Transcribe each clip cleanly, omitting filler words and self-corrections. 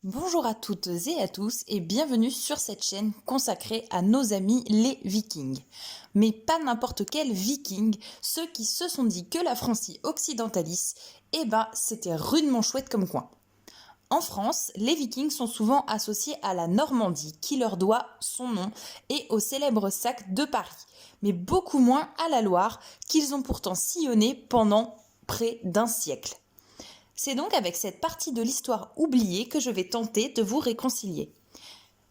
Bonjour à toutes et à tous et bienvenue sur cette chaîne consacrée à nos amis les Vikings. Mais pas n'importe quel Viking, ceux qui se sont dit que la Francie occidentalis, c'était rudement chouette comme coin. En France, les Vikings sont souvent associés à la Normandie qui leur doit son nom et au célèbre sac de Paris, mais beaucoup moins à la Loire qu'ils ont pourtant sillonné pendant près d'un siècle. C'est donc avec cette partie de l'histoire oubliée que je vais tenter de vous réconcilier.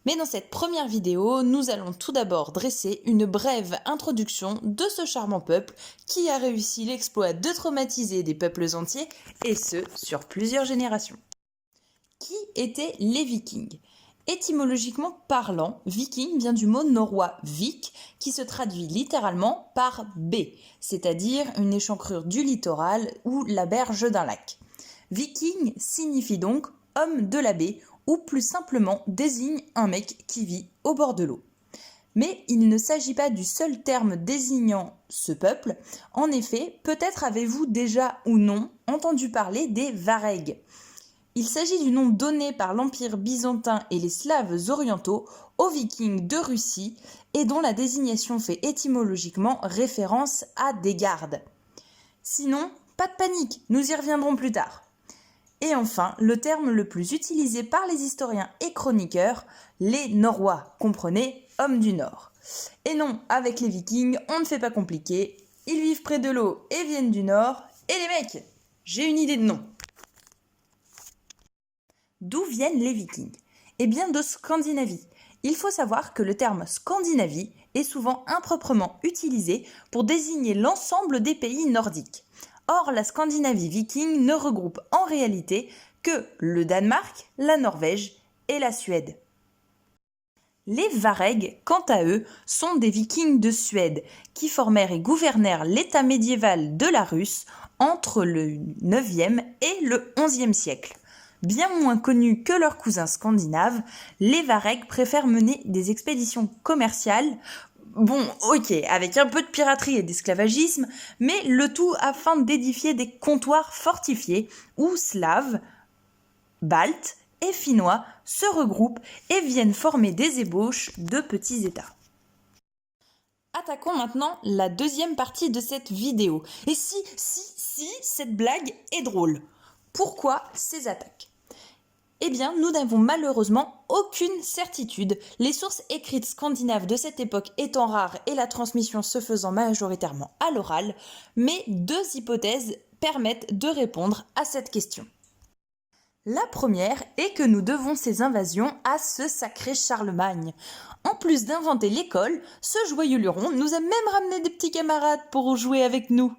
Mais dans cette première vidéo, nous allons tout d'abord dresser une brève introduction de ce charmant peuple qui a réussi l'exploit de traumatiser des peuples entiers, et ce, sur plusieurs générations. Qui étaient les Vikings ? Étymologiquement parlant, viking vient du mot norrois vik, qui se traduit littéralement par baie, c'est-à-dire une échancrure du littoral ou la berge d'un lac. Viking signifie donc homme de la baie ou plus simplement désigne un mec qui vit au bord de l'eau. Mais il ne s'agit pas du seul terme désignant ce peuple. En effet, peut-être avez-vous déjà ou non entendu parler des Varegs. Il s'agit du nom donné par l'Empire byzantin et les Slaves orientaux aux Vikings de Russie et dont la désignation fait étymologiquement référence à des gardes. Sinon, pas de panique, nous y reviendrons plus tard. Et enfin, le terme le plus utilisé par les historiens et chroniqueurs, les Norrois, comprenez, hommes du Nord. Et non, avec les Vikings, on ne fait pas compliqué, ils vivent près de l'eau et viennent du Nord, et les mecs, j'ai une idée de nom. D'où viennent les Vikings ? Eh bien de Scandinavie. Il faut savoir que le terme Scandinavie est souvent improprement utilisé pour désigner l'ensemble des pays nordiques. Or, la Scandinavie viking ne regroupe en réalité que le Danemark, la Norvège et la Suède. Les Varegs, quant à eux, sont des Vikings de Suède qui formèrent et gouvernèrent l'état médiéval de la Russe entre le 9e et le 11e siècle. Bien moins connus que leurs cousins scandinaves, les Varegs préfèrent mener des expéditions commerciales. Bon, ok, avec un peu de piraterie et d'esclavagisme, mais le tout afin d'édifier des comptoirs fortifiés où Slaves, Baltes et Finnois se regroupent et viennent former des ébauches de petits États. Attaquons maintenant la deuxième partie de cette vidéo. Et si cette blague est drôle. Pourquoi ces attaques ? Eh bien, nous n'avons malheureusement aucune certitude, les sources écrites scandinaves de cette époque étant rares et la transmission se faisant majoritairement à l'oral, mais deux hypothèses permettent de répondre à cette question. La première est que nous devons ces invasions à ce sacré Charlemagne. En plus d'inventer l'école, ce joyeux luron nous a même ramené des petits camarades pour jouer avec nous.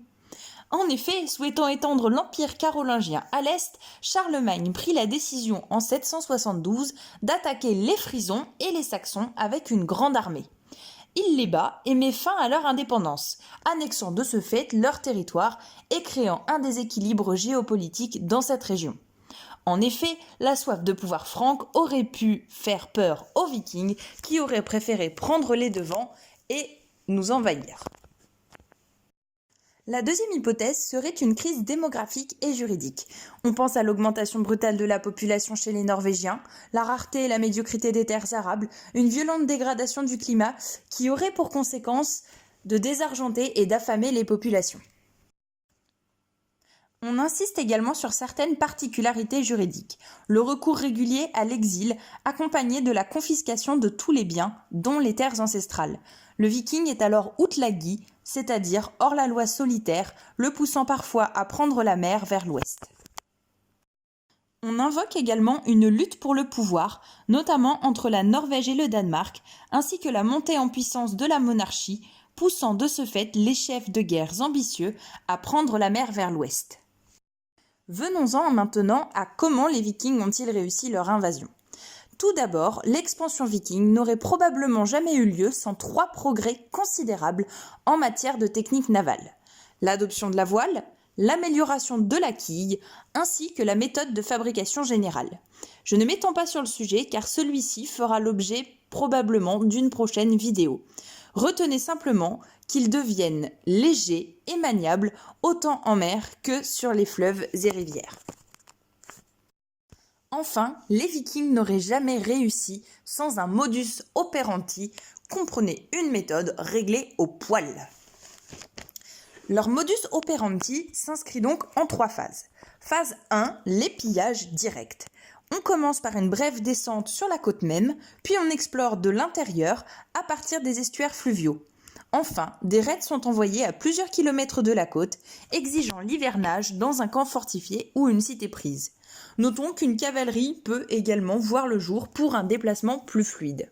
En effet, souhaitant étendre l'empire carolingien à l'est, Charlemagne prit la décision en 772 d'attaquer les Frisons et les Saxons avec une grande armée. Il les bat et met fin à leur indépendance, annexant de ce fait leur territoire et créant un déséquilibre géopolitique dans cette région. En effet, la soif de pouvoir franc aurait pu faire peur aux Vikings qui auraient préféré prendre les devants et nous envahir. La deuxième hypothèse serait une crise démographique et juridique. On pense à l'augmentation brutale de la population chez les Norvégiens, la rareté et la médiocrité des terres arables, une violente dégradation du climat qui aurait pour conséquence de désargenter et d'affamer les populations. On insiste également sur certaines particularités juridiques. Le recours régulier à l'exil, accompagné de la confiscation de tous les biens, dont les terres ancestrales. Le viking est alors outlagi, c'est-à-dire hors la loi solitaire, le poussant parfois à prendre la mer vers l'ouest. On invoque également une lutte pour le pouvoir, notamment entre la Norvège et le Danemark, ainsi que la montée en puissance de la monarchie, poussant de ce fait les chefs de guerre ambitieux à prendre la mer vers l'ouest. Venons-en maintenant à comment les Vikings ont-ils réussi leur invasion. Tout d'abord, l'expansion viking n'aurait probablement jamais eu lieu sans trois progrès considérables en matière de technique navale. L'adoption de la voile, l'amélioration de la quille, ainsi que la méthode de fabrication générale. Je ne m'étends pas sur le sujet car celui-ci fera l'objet probablement d'une prochaine vidéo. Retenez simplement qu'ils deviennent légers et maniables autant en mer que sur les fleuves et rivières. Enfin, les Vikings n'auraient jamais réussi sans un modus operandi, comprenez une méthode réglée au poil. Leur modus operandi s'inscrit donc en 3 phases. Phase 1, les pillages directs. On commence par une brève descente sur la côte même, puis on explore de l'intérieur à partir des estuaires fluviaux. Enfin, des raids sont envoyés à plusieurs kilomètres de la côte, exigeant l'hivernage dans un camp fortifié ou une cité prise. Notons qu'une cavalerie peut également voir le jour pour un déplacement plus fluide.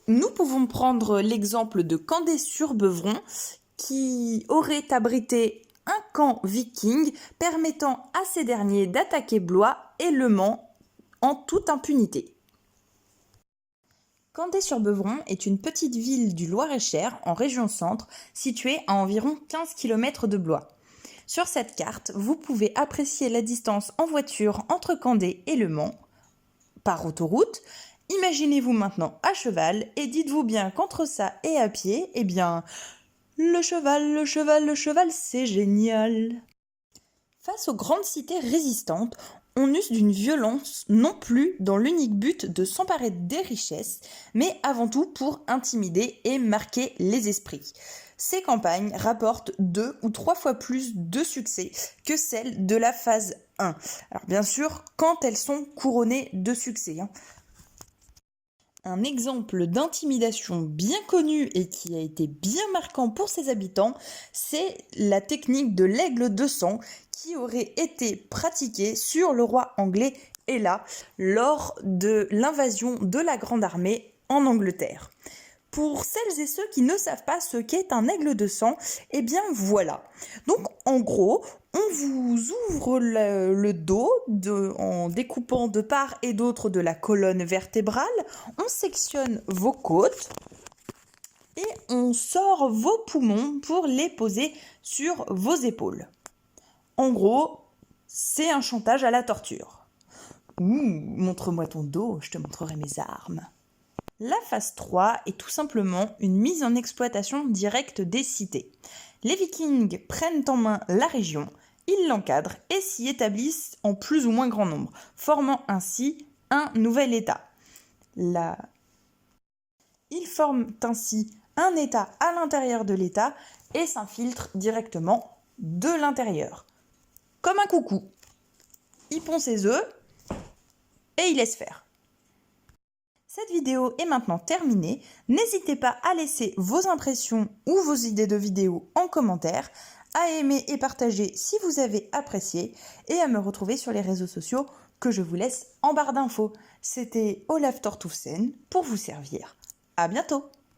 Nous pouvons prendre l'exemple de Candé-sur-Beuvron qui aurait abrité un camp viking permettant à ces derniers d'attaquer Blois et Le Mans en toute impunité. Candé-sur-Beuvron est une petite ville du Loir-et-Cher en région centre située à environ 15 km de Blois. Sur cette carte, vous pouvez apprécier la distance en voiture entre Candé et Le Mans par autoroute. Imaginez-vous maintenant à cheval et dites-vous bien qu'entre ça et à pied, eh bien, le cheval, c'est génial. Face aux grandes cités résistantes, on use d'une violence non plus dans l'unique but de s'emparer des richesses, mais avant tout pour intimider et marquer les esprits. Ces campagnes rapportent 2 ou 3 fois plus de succès que celles de la phase 1. Alors bien sûr, quand elles sont couronnées de succès. Un exemple d'intimidation bien connu et qui a été bien marquant pour ses habitants, c'est la technique de l'aigle de sang qui aurait été pratiquée sur le roi anglais Ella lors de l'invasion de la Grande Armée en Angleterre. Pour celles et ceux qui ne savent pas ce qu'est un aigle de sang, eh bien voilà. Donc en gros, on vous ouvre le dos en découpant de part et d'autre de la colonne vertébrale, on sectionne vos côtes et on sort vos poumons pour les poser sur vos épaules. En gros, c'est un chantage à la torture. Montre-moi ton dos, je te montrerai mes armes. La phase 3 est tout simplement une mise en exploitation directe des cités. Les Vikings prennent en main la région, ils l'encadrent et s'y établissent en plus ou moins grand nombre, formant ainsi un nouvel État. Ils forment ainsi un État à l'intérieur de l'État et s'infiltrent directement de l'intérieur. Comme un coucou. Il pond ses œufs et il laisse faire. Cette vidéo est maintenant terminée. N'hésitez pas à laisser vos impressions ou vos idées de vidéos en commentaire, à aimer et partager si vous avez apprécié et à me retrouver sur les réseaux sociaux que je vous laisse en barre d'infos. C'était Olaf Tortoufsen pour vous servir. À bientôt!